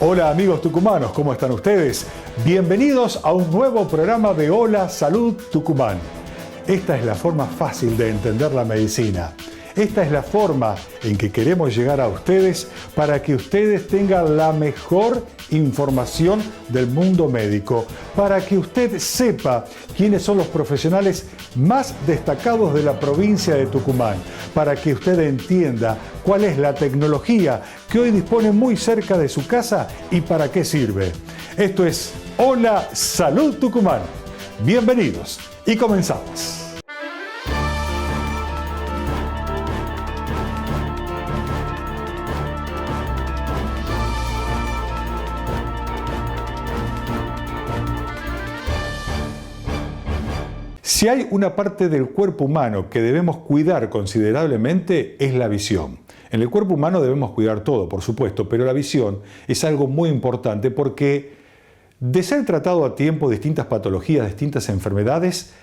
Hola amigos tucumanos, ¿cómo están ustedes? Bienvenidos a un nuevo programa de Hola Salud Tucumán. Esta es la forma fácil de entender la medicina. Esta es la forma en que queremos llegar a ustedes para que ustedes tengan la mejor información del mundo médico, para que usted sepa quiénes son los profesionales más destacados de la provincia de Tucumán, para que usted entienda cuál es la tecnología que hoy dispone muy cerca de su casa y para qué sirve. Esto es Hola Salud Tucumán. Bienvenidos y comenzamos. Si hay una parte del cuerpo humano que debemos cuidar considerablemente es la visión. En el cuerpo humano debemos cuidar todo, por supuesto, pero la visión es algo muy importante porque de ser tratado a tiempo distintas patologías, distintas enfermedades,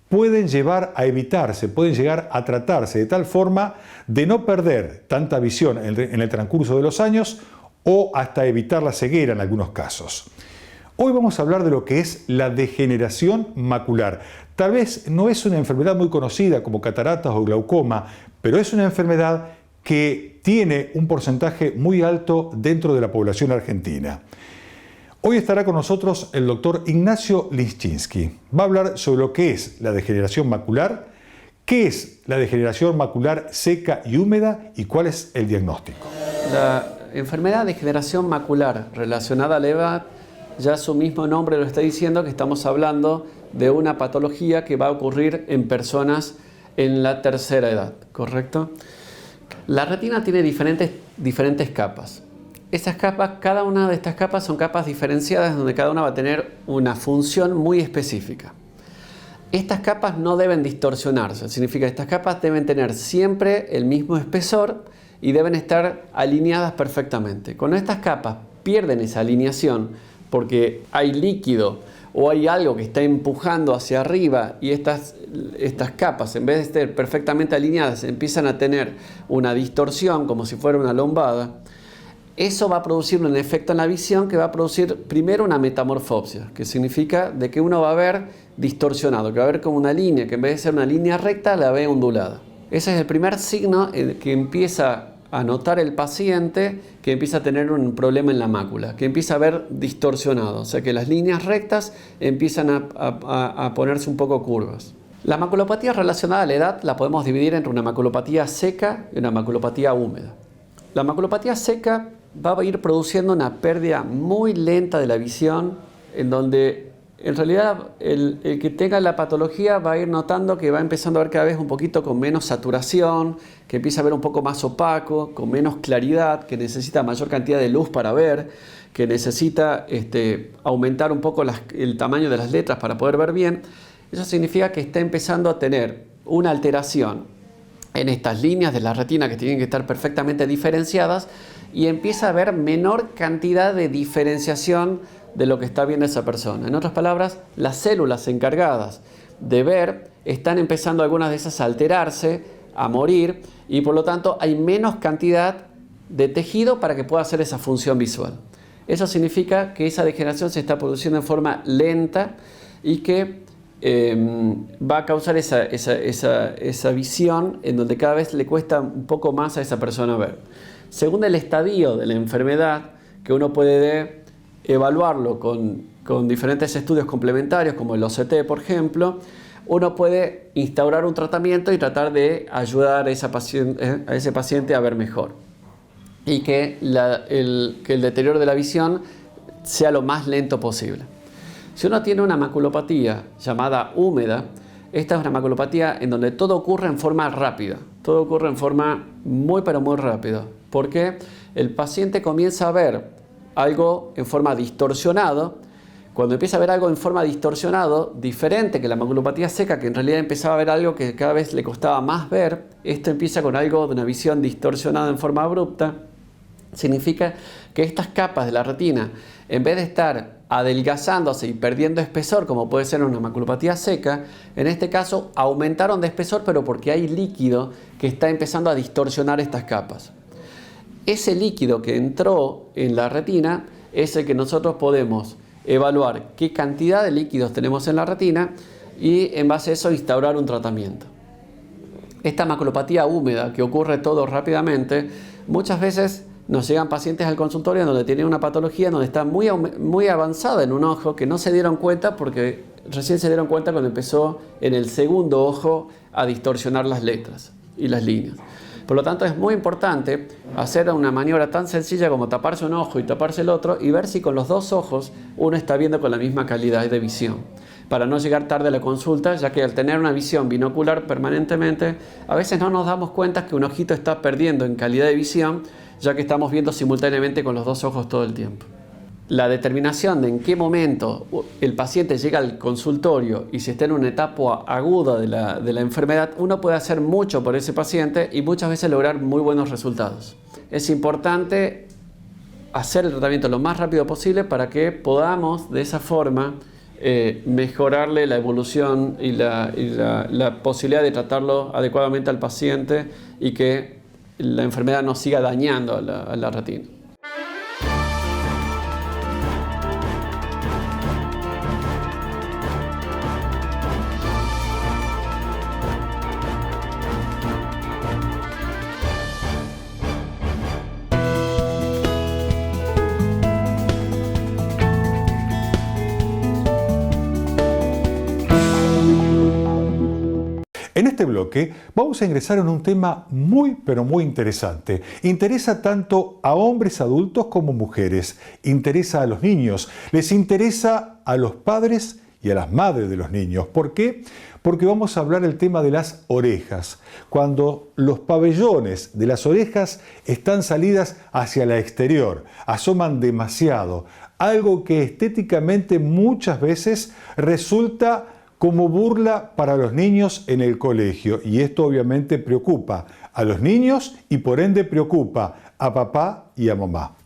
pueden llevar a evitarse, pueden llegar a tratarse de tal forma de no perder tanta visión en el transcurso de los años o hasta evitar la ceguera en algunos casos. Hoy vamos a hablar de lo que es la degeneración macular. Tal vez no es una enfermedad muy conocida como cataratas o glaucoma, pero es una enfermedad que tiene un porcentaje muy alto dentro de la población argentina. Hoy estará con nosotros el doctor Ignacio Liszczynski. Va a hablar sobre lo que es la degeneración macular, qué es la degeneración macular seca y húmeda y cuál es el diagnóstico. La enfermedad de degeneración macular relacionada a la edad, ya su mismo nombre lo está diciendo, que estamos hablando de una patología que va a ocurrir en personas en la tercera edad, ¿correcto? La retina tiene diferentes capas. Esas capas, cada una de estas capas son capas diferenciadas donde cada una va a tener una función muy específica. Estas capas no deben distorsionarse, significa que estas capas deben tener siempre el mismo espesor y deben estar alineadas perfectamente. Cuando estas capas pierden esa alineación porque hay líquido o hay algo que está empujando hacia arriba y estas capas, en vez de estar perfectamente alineadas, empiezan a tener una distorsión como si fuera una lombada, eso va a producir un efecto en la visión que va a producir primero una metamorfopsia, que significa de que uno va a ver distorsionado, que va a ver como una línea, que en vez de ser una línea recta la ve ondulada. Ese es el primer signo que empieza a notar el paciente que empieza a tener un problema en la mácula, que empieza a ver distorsionado, o sea que las líneas rectas empiezan a ponerse un poco curvas. La maculopatía relacionada a la edad la podemos dividir entre una maculopatía seca y una maculopatía húmeda. La maculopatía seca va a ir produciendo una pérdida muy lenta de la visión, en donde en realidad el que tenga la patología va a ir notando que va empezando a ver cada vez un poquito con menos saturación, que empieza a ver un poco más opaco, con menos claridad, que necesita mayor cantidad de luz para ver, que necesita aumentar un poco el tamaño de las letras para poder ver bien. Eso significa que está empezando a tener una alteración en estas líneas de la retina que tienen que estar perfectamente diferenciadas y empieza a haber menor cantidad de diferenciación de lo que está viendo esa persona. En otras palabras, las células encargadas de ver están empezando algunas de esas a alterarse, a morir y por lo tanto hay menos cantidad de tejido para que pueda hacer esa función visual. Eso significa que esa degeneración se está produciendo en forma lenta y que va a causar esa visión en donde cada vez le cuesta un poco más a esa persona ver. Según el estadio de la enfermedad, que uno puede evaluarlo con diferentes estudios complementarios como el OCT, por ejemplo, uno puede instaurar un tratamiento y tratar de ayudar a ese paciente a ver mejor y que el deterioro de la visión sea lo más lento posible. Si uno tiene una maculopatía llamada húmeda, esta es una maculopatía en donde todo ocurre en forma rápida, todo ocurre en forma muy pero muy rápida, porque el paciente comienza a ver algo en forma distorsionada. Cuando empieza a ver algo en forma distorsionado, diferente que la maculopatía seca, que en realidad empezaba a ver algo que cada vez le costaba más ver, esto empieza con algo de una visión distorsionada en forma abrupta, significa que estas capas de la retina, en vez de estar adelgazándose y perdiendo espesor, como puede ser una maculopatía seca, en este caso aumentaron de espesor, pero porque hay líquido que está empezando a distorsionar estas capas. Ese líquido que entró en la retina es el que nosotros podemos evaluar qué cantidad de líquidos tenemos en la retina y en base a eso instaurar un tratamiento. Esta maculopatía húmeda que ocurre todo rápidamente, muchas veces nos llegan pacientes al consultorio donde tienen una patología donde está muy avanzada en un ojo que no se dieron cuenta porque recién se dieron cuenta cuando empezó en el segundo ojo a distorsionar las letras y las líneas. Por lo tanto, es muy importante hacer una maniobra tan sencilla como taparse un ojo y taparse el otro y ver si con los dos ojos uno está viendo con la misma calidad de visión. Para no llegar tarde a la consulta, ya que al tener una visión binocular permanentemente, a veces no nos damos cuenta que un ojito está perdiendo en calidad de visión, ya que estamos viendo simultáneamente con los dos ojos todo el tiempo. La determinación de en qué momento el paciente llega al consultorio y si está en una etapa aguda de la enfermedad, uno puede hacer mucho por ese paciente y muchas veces lograr muy buenos resultados. Es importante hacer el tratamiento lo más rápido posible para que podamos de esa forma mejorarle la evolución y la posibilidad de tratarlo adecuadamente al paciente y que la enfermedad no siga dañando a la retina. En este bloque vamos a ingresar en un tema muy pero muy interesante. Interesa tanto a hombres adultos como mujeres, interesa a los niños, les interesa a los padres y a las madres de los niños. ¿Por qué? Porque vamos a hablar del tema de las orejas. Cuando los pabellones de las orejas están salidas hacia el exterior, asoman demasiado, algo que estéticamente muchas veces resulta como burla para los niños en el colegio. Y esto obviamente preocupa a los niños y por ende preocupa a papá y a mamá.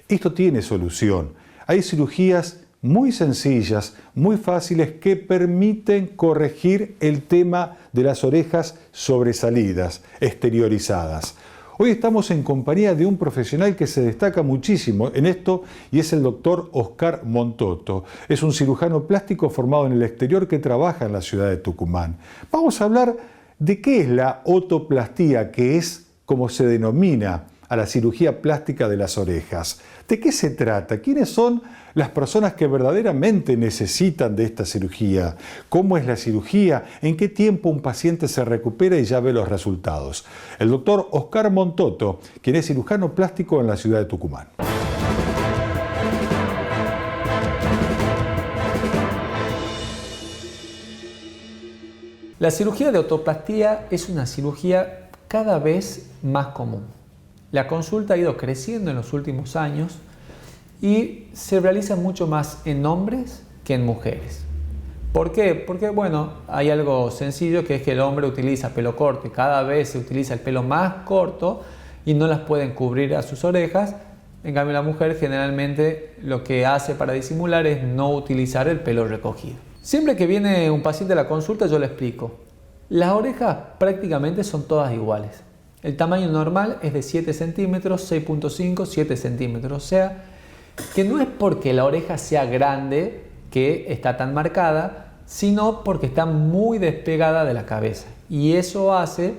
Esto tiene solución. Hay cirugías muy sencillas, muy fáciles que permiten corregir el tema de las orejas sobresalidas, exteriorizadas. Hoy estamos en compañía de un profesional que se destaca muchísimo en esto y es el doctor Oscar Montoto. Es un cirujano plástico formado en el exterior que trabaja en la ciudad de Tucumán. Vamos a hablar de qué es la otoplastía, que es como se denomina a la cirugía plástica de las orejas. ¿De qué se trata? ¿Quiénes son las personas que verdaderamente necesitan de esta cirugía? ¿Cómo es la cirugía? ¿En qué tiempo un paciente se recupera y ya ve los resultados? El doctor Oscar Montoto, quien es cirujano plástico en la ciudad de Tucumán. La cirugía de otoplastía es una cirugía cada vez más común. La consulta ha ido creciendo en los últimos años y se realiza mucho más en hombres que en mujeres. ¿Por qué? Porque bueno, hay algo sencillo que es que el hombre utiliza pelo corto y cada vez se utiliza el pelo más corto y no las pueden cubrir a sus orejas. En cambio la mujer generalmente lo que hace para disimular es no utilizar el pelo recogido. Siempre que viene un paciente a la consulta yo le explico. Las orejas prácticamente son todas iguales. El tamaño normal es de 7 centímetros, 6.5, 7 centímetros. O sea, que no es porque la oreja sea grande que está tan marcada, sino porque está muy despegada de la cabeza. Y eso hace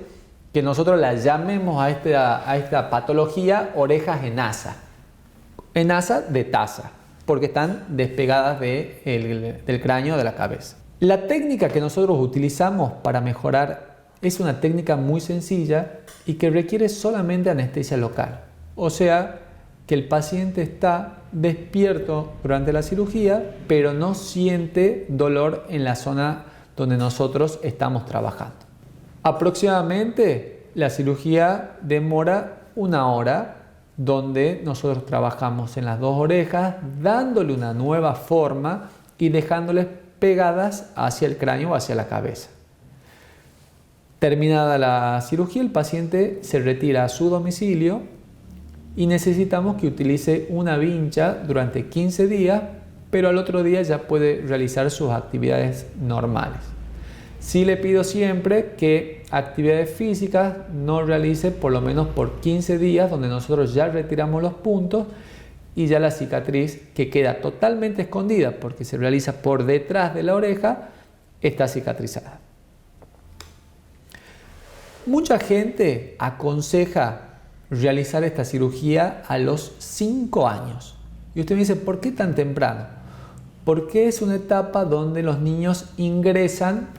que nosotros la llamemos a esta patología orejas en asa. En asa de taza, porque están despegadas del cráneo de la cabeza. La técnica que nosotros utilizamos para mejorar es una técnica muy sencilla y que requiere solamente anestesia local. O sea, que el paciente está despierto durante la cirugía, pero no siente dolor en la zona donde nosotros estamos trabajando. Aproximadamente la cirugía demora 1 hora, donde nosotros trabajamos en las dos orejas, dándole una nueva forma y dejándoles pegadas hacia el cráneo o hacia la cabeza. Terminada la cirugía, el paciente se retira a su domicilio y necesitamos que utilice una vincha durante 15 días, pero al otro día ya puede realizar sus actividades normales. Sí le pido siempre que actividades físicas no realice por lo menos por 15 días, donde nosotros ya retiramos los puntos y ya la cicatriz, que queda totalmente escondida porque se realiza por detrás de la oreja, está cicatrizada. Mucha gente aconseja realizar esta cirugía a los 5 años. Y usted me dice, ¿por qué tan temprano? Porque es una etapa donde los niños ingresan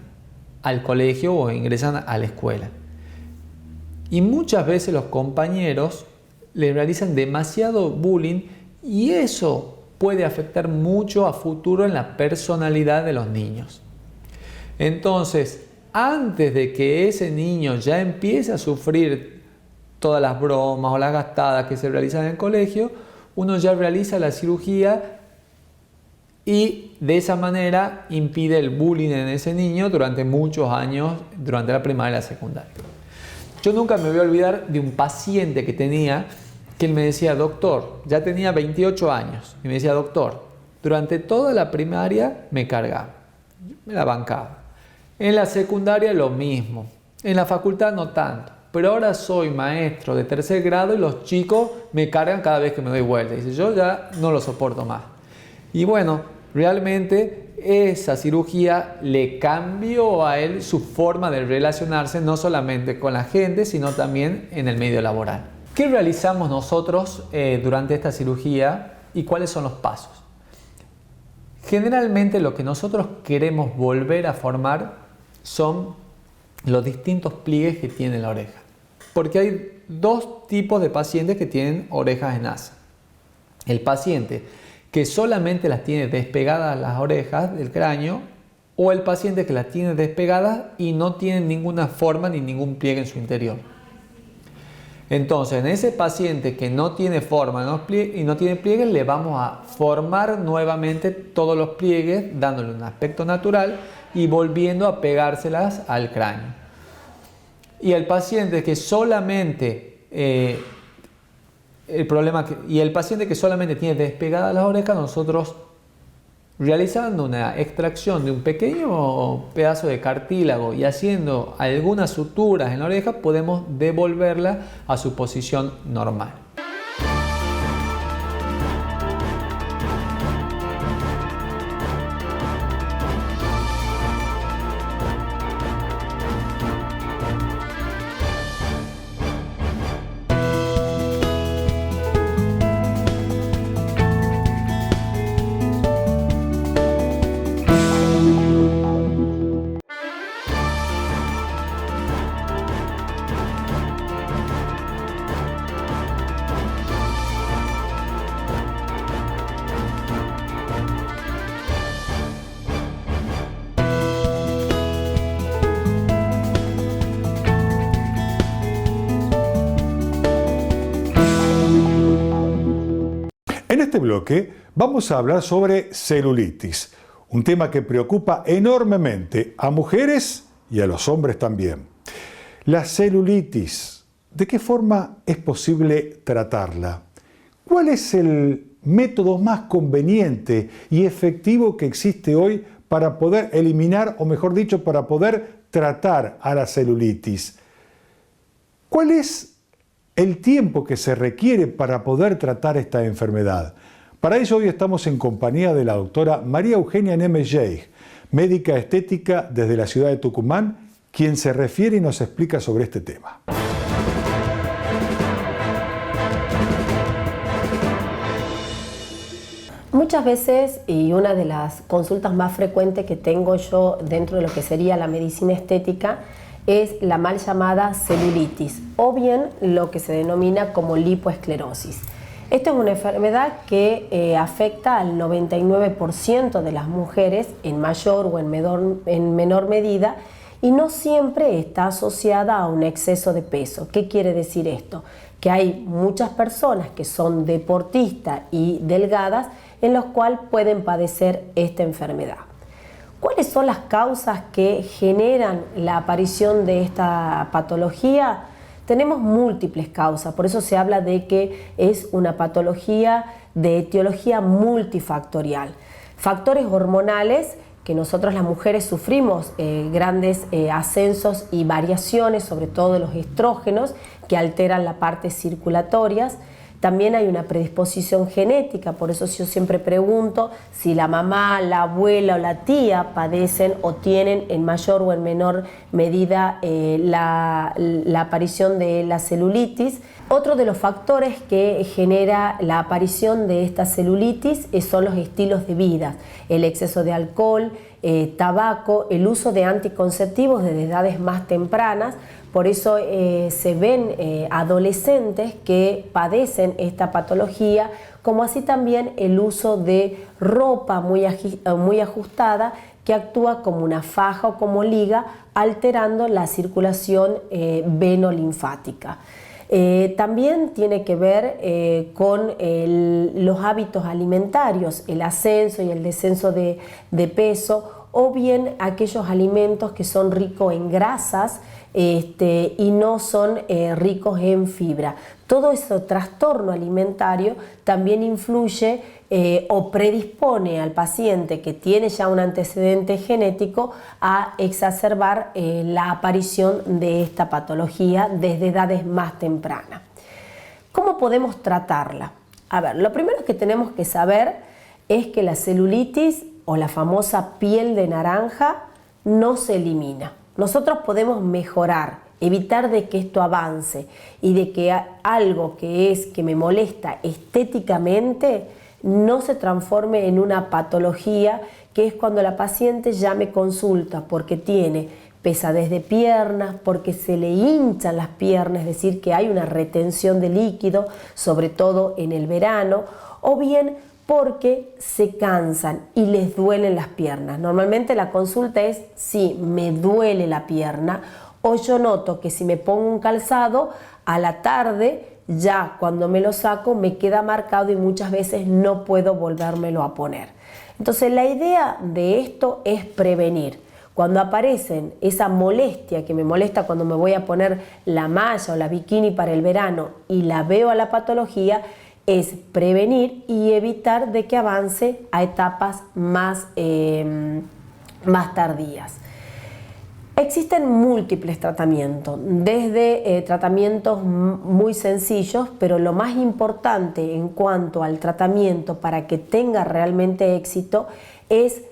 al colegio o ingresan a la escuela. Y muchas veces los compañeros le realizan demasiado bullying y eso puede afectar mucho a futuro en la personalidad de los niños. Entonces, antes de que ese niño ya empiece a sufrir todas las bromas o las gastadas que se realizan en el colegio, uno ya realiza la cirugía y de esa manera impide el bullying en ese niño durante muchos años, durante la primaria y la secundaria. Yo nunca me voy a olvidar de un paciente que tenía, que él me decía, doctor, ya tenía 28 años, y me decía, doctor, durante toda la primaria me cargaba, me la bancaba. En la secundaria lo mismo, en la facultad no tanto, pero ahora soy maestro de 3er grado y los chicos me cargan cada vez que me doy vuelta. Dice, yo ya no lo soporto más. Y bueno, realmente esa cirugía le cambió a él su forma de relacionarse, no solamente con la gente, sino también en el medio laboral. ¿Qué realizamos nosotros durante esta cirugía y cuáles son los pasos? Generalmente lo que nosotros queremos volver a formar son los distintos pliegues que tiene la oreja. Porque hay 2 tipos de pacientes que tienen orejas en asa. El paciente que solamente las tiene despegadas las orejas del cráneo, o el paciente que las tiene despegadas y no tiene ninguna forma ni ningún pliegue en su interior. Entonces, en ese paciente que no tiene forma y no tiene pliegues, le vamos a formar nuevamente todos los pliegues, dándole un aspecto natural y volviendo a pegárselas al cráneo. Y el paciente que solamente el paciente que solamente tiene despegadas las orejas, nosotros realizando una extracción de un pequeño pedazo de cartílago y haciendo algunas suturas en la oreja, podemos devolverla a su posición normal. En este bloque vamos a hablar sobre celulitis, un tema que preocupa enormemente a mujeres y a los hombres también. La celulitis, ¿de qué forma es posible tratarla? ¿Cuál es el método más conveniente y efectivo que existe hoy para poder eliminar, o mejor dicho, para poder tratar a la celulitis? ¿Cuál es el tiempo que se requiere para poder tratar esta enfermedad? Para ello hoy estamos en compañía de la doctora María Eugenia Nemes-Yeig, médica estética desde la ciudad de Tucumán, quien se refiere y nos explica sobre este tema. Muchas veces, y una de las consultas más frecuentes que tengo yo dentro de lo que sería la medicina estética, es la mal llamada celulitis o bien lo que se denomina como lipoesclerosis. Esta es una enfermedad que afecta al 99% de las mujeres en mayor o en menor medida y no siempre está asociada a un exceso de peso. ¿Qué quiere decir esto? Que hay muchas personas que son deportistas y delgadas en los cuales pueden padecer esta enfermedad. ¿Cuáles son las causas que generan la aparición de esta patología? Tenemos múltiples causas, por eso se habla de que es una patología de etiología multifactorial. Factores hormonales, que nosotros las mujeres sufrimos grandes ascensos y variaciones, sobre todo de los estrógenos, que alteran la parte circulatorias. También hay una predisposición genética, por eso yo siempre pregunto si la mamá, la abuela o la tía padecen o tienen en mayor o en menor medida la aparición de la celulitis. Otro de los factores que genera la aparición de esta celulitis son los estilos de vida, el exceso de alcohol, tabaco, el uso de anticonceptivos desde edades más tempranas. Por eso se ven adolescentes que padecen esta patología, como así también el uso de ropa muy ajustada que actúa como una faja o como liga, alterando la circulación venolinfática. También tiene que ver con los hábitos alimentarios, el ascenso y el descenso de peso, o bien aquellos alimentos que son ricos en grasas y no son ricos en fibra. Todo ese trastorno alimentario también influye o predispone al paciente que tiene ya un antecedente genético a exacerbar la aparición de esta patología desde edades más tempranas. ¿Cómo podemos tratarla? A ver, lo primero que tenemos que saber es que la celulitis o la famosa piel de naranja no se elimina. Nosotros podemos mejorar, evitar de que esto avance y de que algo que me molesta estéticamente no se transforme en una patología, que es cuando la paciente ya me consulta porque tiene pesadez de piernas, porque se le hinchan las piernas, es decir, que hay una retención de líquido, sobre todo en el verano, o bien porque se cansan y les duelen las piernas. Normalmente la consulta es si me duele la pierna, o yo noto que si me pongo un calzado a la tarde, ya cuando me lo saco me queda marcado y muchas veces no puedo volvérmelo a poner. Entonces la idea de esto es prevenir. Cuando aparecen esa molestia que me molesta cuando me voy a poner la malla o la bikini para el verano y la veo a la patología, es prevenir y evitar de que avance a etapas más tardías. Existen múltiples tratamientos, desde tratamientos muy sencillos, pero lo más importante en cuanto al tratamiento para que tenga realmente éxito es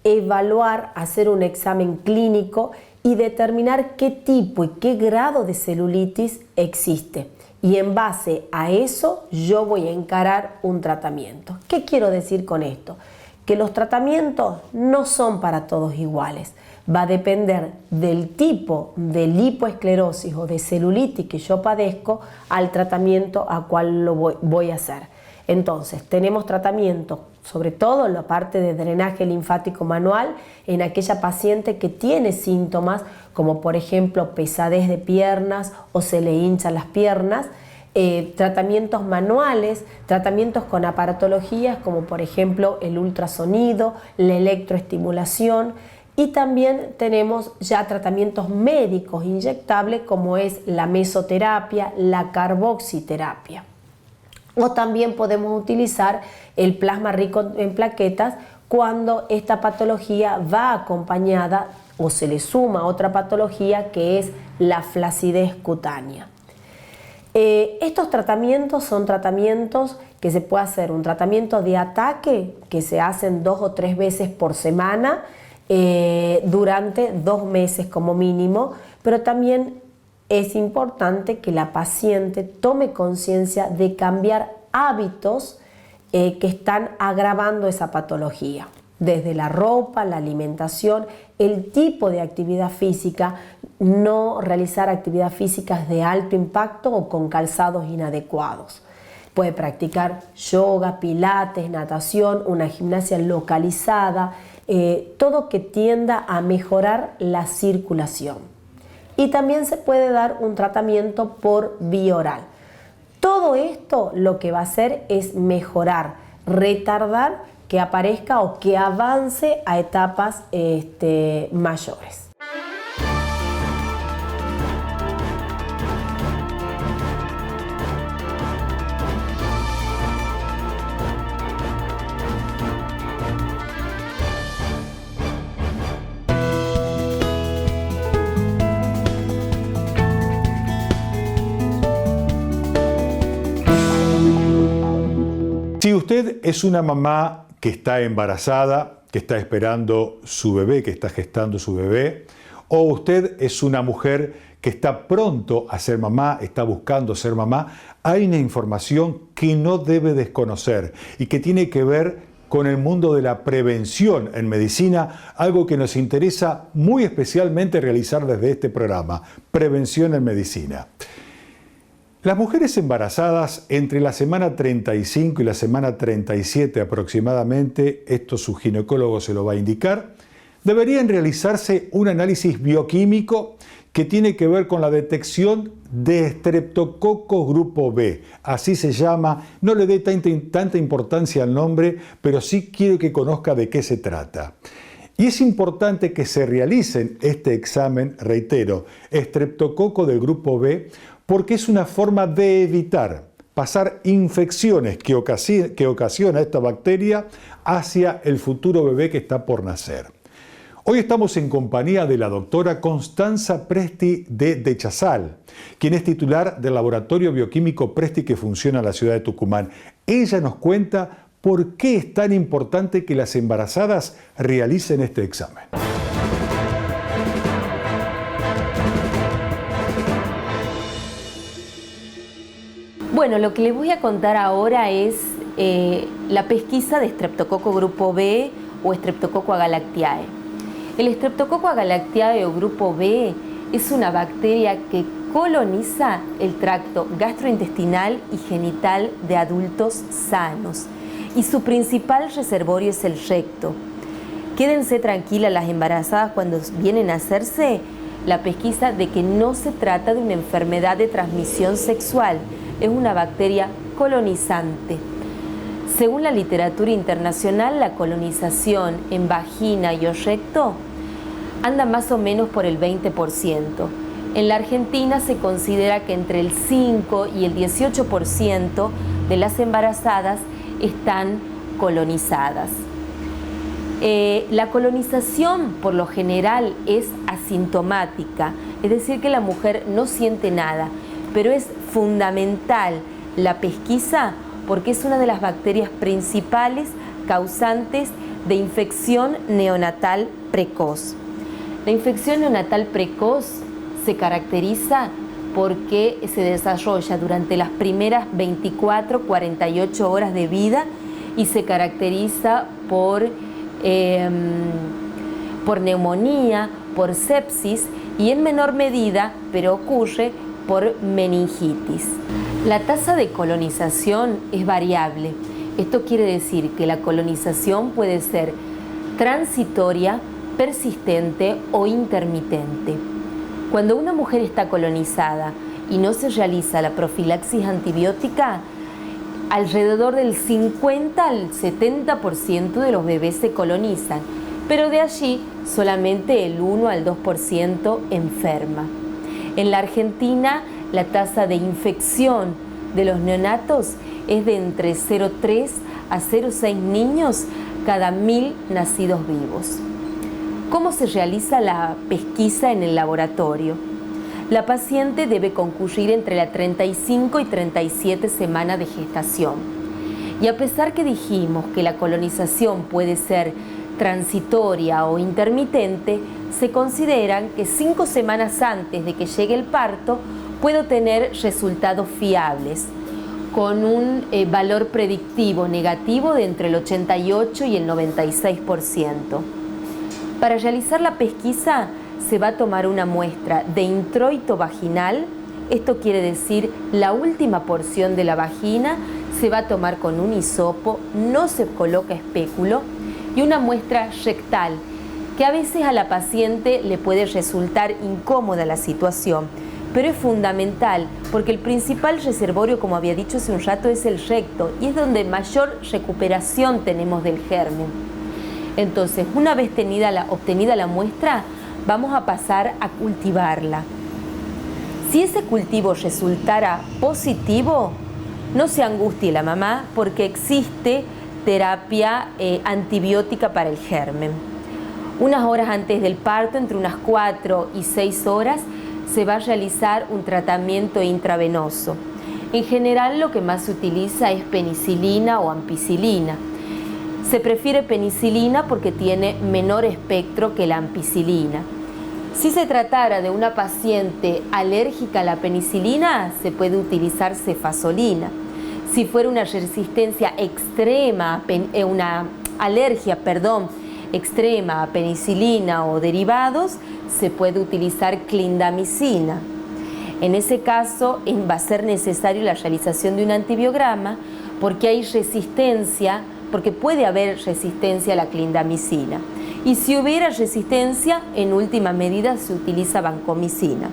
evaluar, hacer un examen clínico y determinar qué tipo y qué grado de celulitis existe. Y en base a eso yo voy a encarar un tratamiento. ¿Qué quiero decir con esto? Que los tratamientos no son para todos iguales. Va a depender del tipo de lipoesclerosis o de celulitis que yo padezco al tratamiento a cual lo voy a hacer. Entonces, tenemos tratamiento, sobre todo en la parte de drenaje linfático manual, en aquella paciente que tiene síntomas como por ejemplo pesadez de piernas o se le hinchan las piernas, tratamientos manuales, tratamientos con aparatologías como por ejemplo el ultrasonido, la electroestimulación, y también tenemos ya tratamientos médicos inyectables como es la mesoterapia, la carboxiterapia. O también podemos utilizar el plasma rico en plaquetas cuando esta patología va acompañada o se le suma otra patología que es la flacidez cutánea. Estos tratamientos son tratamientos que se puede hacer un tratamiento de ataque que se hacen 2 o 3 veces por semana durante 2 meses como mínimo, pero también es importante que la paciente tome conciencia de cambiar hábitos que están agravando esa patología, desde la ropa, la alimentación, el tipo de actividad física, no realizar actividad físicas de alto impacto o con calzados inadecuados. Puede practicar yoga, pilates, natación, una gimnasia localizada, todo que tienda a mejorar la circulación. Y también se puede dar un tratamiento por vía oral. Todo esto lo que va a hacer es mejorar, retardar que aparezca o que avance a etapas mayores. Si usted es una mamá que está embarazada, que está esperando su bebé, que está gestando su bebé, o usted es una mujer que está pronto a ser mamá, está buscando ser mamá, hay una información que no debe desconocer y que tiene que ver con el mundo de la prevención en medicina, algo que nos interesa muy especialmente realizar desde este programa, Prevención en Medicina. Las mujeres embarazadas entre la semana 35 y la semana 37 aproximadamente, esto su ginecólogo se lo va a indicar, deberían realizarse un análisis bioquímico que tiene que ver con la detección de estreptococo grupo B. Así se llama, no le dé tanta importancia al nombre, pero sí quiero que conozca de qué se trata. Y es importante que se realicen este examen, reitero, estreptococo del grupo B, porque es una forma de evitar pasar infecciones que ocasiona esta bacteria hacia el futuro bebé que está por nacer. Hoy estamos en compañía de la doctora Constanza Presti de Chazal, quien es titular del Laboratorio Bioquímico Presti que funciona en la ciudad de Tucumán. Ella nos cuenta por qué es tan importante que las embarazadas realicen este examen. Bueno, lo que les voy a contar ahora es la pesquisa de Streptococo grupo B o Streptococo agalactiae. El Streptococo agalactiae o grupo B es una bacteria que coloniza el tracto gastrointestinal y genital de adultos sanos y su principal reservorio es el recto. Quédense tranquilas las embarazadas cuando vienen a hacerse la pesquisa de que no se trata de una enfermedad de transmisión sexual, es una bacteria colonizante. Según la literatura internacional, la colonización en vagina y o recto anda más o menos por el 20%. En la Argentina se considera que entre el 5 y el 18% de las embarazadas están colonizadas. La colonización por lo general es asintomática, es decir que la mujer no siente nada, pero es fundamental la pesquisa porque es una de las bacterias principales causantes de infección neonatal precoz. La infección neonatal precoz se caracteriza porque se desarrolla durante las primeras 24-48 horas de vida y se caracteriza por neumonía, por sepsis y en menor medida, pero ocurre, por meningitis. La tasa de colonización es variable. Esto quiere decir que la colonización puede ser transitoria, persistente o intermitente. Cuando una mujer está colonizada y no se realiza la profilaxis antibiótica, alrededor del 50 al 70% de los bebés se colonizan, pero de allí solamente el 1 al 2% enferma. En la Argentina, la tasa de infección de los neonatos es de entre 0,3 a 0,6 niños cada 1000 nacidos vivos. ¿Cómo se realiza la pesquisa en el laboratorio? La paciente debe concurrir entre la 35 y 37 semanas de gestación. Y a pesar que dijimos que la colonización puede ser transitoria o intermitente, se consideran que 5 semanas antes de que llegue el parto puedo tener resultados fiables, con un valor predictivo negativo de entre el 88 y el 96%. Para realizar la pesquisa se va a tomar una muestra de introito vaginal, esto quiere decir la última porción de la vagina, se va a tomar con un hisopo, no se coloca espéculo, y una muestra rectal, que a veces a la paciente le puede resultar incómoda la situación, pero es fundamental porque el principal reservorio, como había dicho hace un rato, es el recto y es donde mayor recuperación tenemos del germen. Entonces, una vez obtenida la muestra, vamos a pasar a cultivarla. Si ese cultivo resultara positivo, no se angustie la mamá porque existe terapia antibiótica para el germen. Unas horas antes del parto, entre unas 4 y 6 horas, se va a realizar un tratamiento intravenoso. En general lo que más se utiliza es penicilina o ampicilina. Se prefiere penicilina porque tiene menor espectro que la ampicilina. Si se tratara de una paciente alérgica a la penicilina, se puede utilizar cefazolina. Si fuera una resistencia extrema, una alergia, extrema a penicilina o derivados, se puede utilizar clindamicina. En ese caso va a ser necesario la realización de un antibiograma porque hay resistencia, porque puede haber resistencia a la clindamicina. Y si hubiera resistencia, en última medida se utiliza vancomicina.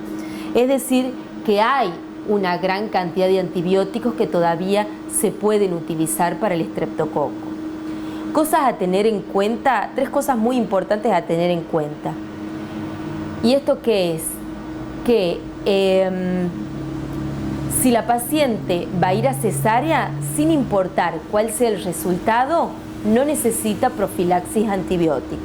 Es decir, que hay una gran cantidad de antibióticos que todavía se pueden utilizar para el estreptococo. Cosas a tener en cuenta, 3 cosas muy importantes a tener en cuenta. ¿Y esto qué es? Que si la paciente va a ir a cesárea, sin importar cuál sea el resultado, no necesita profilaxis antibiótica.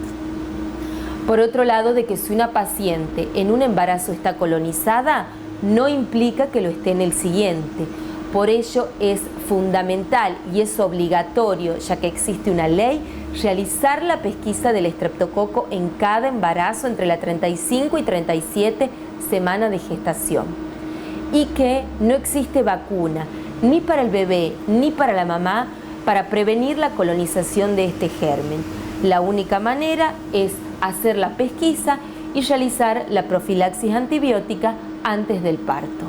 Por otro lado, de que si una paciente en un embarazo está colonizada, no implica que lo esté en el siguiente. Por ello es fundamental y es obligatorio, ya que existe una ley, realizar la pesquisa del estreptococo en cada embarazo entre la 35 y 37 semanas de gestación. Y que no existe vacuna, ni para el bebé ni para la mamá, para prevenir la colonización de este germen. La única manera es hacer la pesquisa y realizar la profilaxis antibiótica antes del parto.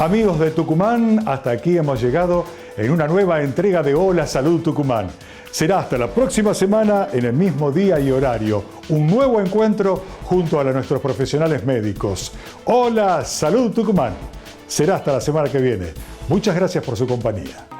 Amigos de Tucumán, hasta aquí hemos llegado en una nueva entrega de Hola Salud Tucumán. Será hasta la próxima semana en el mismo día y horario. Un nuevo encuentro junto a nuestros profesionales médicos. Hola Salud Tucumán. Será hasta la semana que viene. Muchas gracias por su compañía.